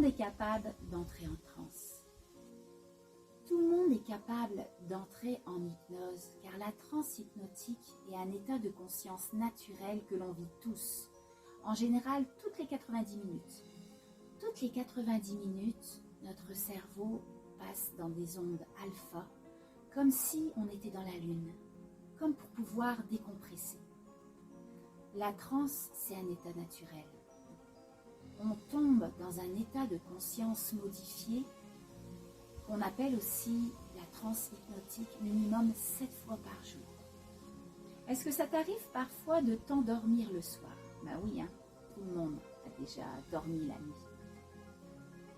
monde est capable d'entrer en transe. Tout le monde est capable d'entrer en hypnose, car la transe hypnotique est un état de conscience naturel que l'on vit tous, en général toutes les 90 minutes. Toutes les 90 minutes, notre cerveau passe dans des ondes alpha, comme si on était dans la lune, comme pour pouvoir décompresser. La transe, c'est un état naturel. On tombe dans un état de conscience modifié qu'on appelle aussi la transe hypnotique minimum 7 fois par jour. Est-ce que ça t'arrive parfois de t'endormir le soir? Ben oui, tout le monde a déjà dormi la nuit.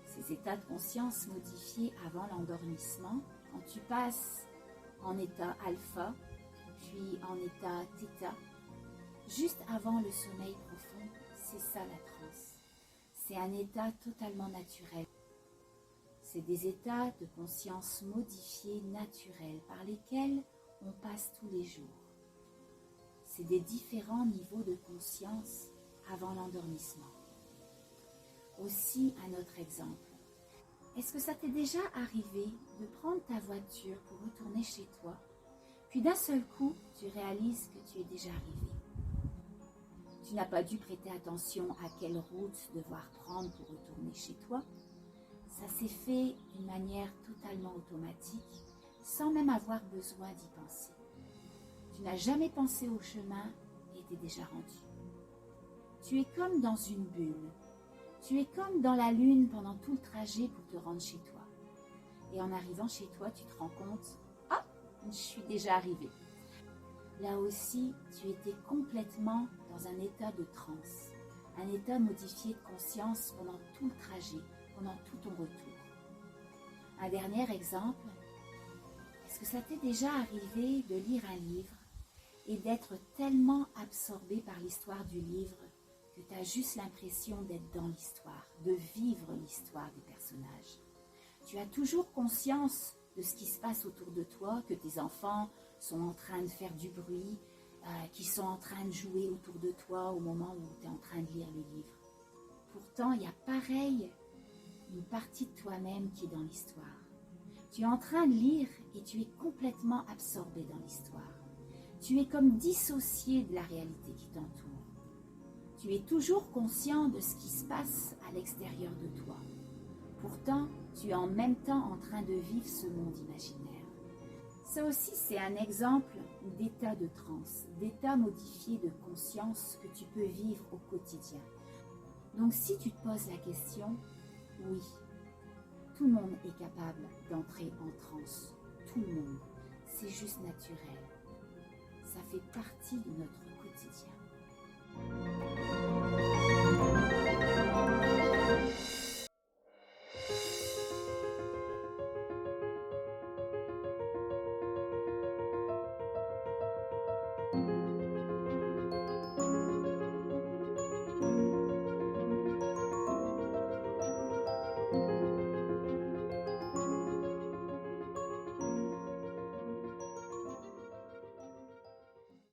Ces états de conscience modifiés avant l'endormissement, quand tu passes en état alpha, puis en état θ, juste avant le sommeil profond, c'est ça la transe. C'est un état totalement naturel. C'est des états de conscience modifiés naturels par lesquels on passe tous les jours. C'est des différents niveaux de conscience avant l'endormissement. Aussi, un autre exemple. Est-ce que ça t'est déjà arrivé de prendre ta voiture pour retourner chez toi, puis d'un seul coup, tu réalises que tu es déjà arrivé? Tu n'as pas dû prêter attention à quelle route devoir prendre pour retourner chez toi. Ça s'est fait d'une manière totalement automatique, sans même avoir besoin d'y penser. Tu n'as jamais pensé au chemin et t'es déjà rendu. Tu es comme dans une bulle. Tu es comme dans la lune pendant tout le trajet pour te rendre chez toi. Et en arrivant chez toi, tu te rends compte, « Ah, je suis déjà arrivé ». Là aussi, tu étais complètement dans un état de transe, un état modifié de conscience pendant tout le trajet, pendant tout ton retour. Un dernier exemple, est-ce que ça t'est déjà arrivé de lire un livre et d'être tellement absorbé par l'histoire du livre que tu as juste l'impression d'être dans l'histoire, de vivre l'histoire des personnages? Tu as toujours conscience de ce qui se passe autour de toi, que tes enfants sont en train de faire du bruit, qui sont en train de jouer autour de toi au moment où tu es en train de lire le livre. Pourtant, il y a pareil une partie de toi-même qui est dans l'histoire. Tu es en train de lire et tu es complètement absorbé dans l'histoire. Tu es comme dissocié de la réalité qui t'entoure. Tu es toujours conscient de ce qui se passe à l'extérieur de toi. Pourtant, tu es en même temps en train de vivre ce monde imaginaire. Ça aussi, c'est un exemple d'état de transe, d'état modifié de conscience que tu peux vivre au quotidien. Donc, si tu te poses la question, oui, tout le monde est capable d'entrer en transe. Tout le monde. C'est juste naturel. Ça fait partie de notre quotidien.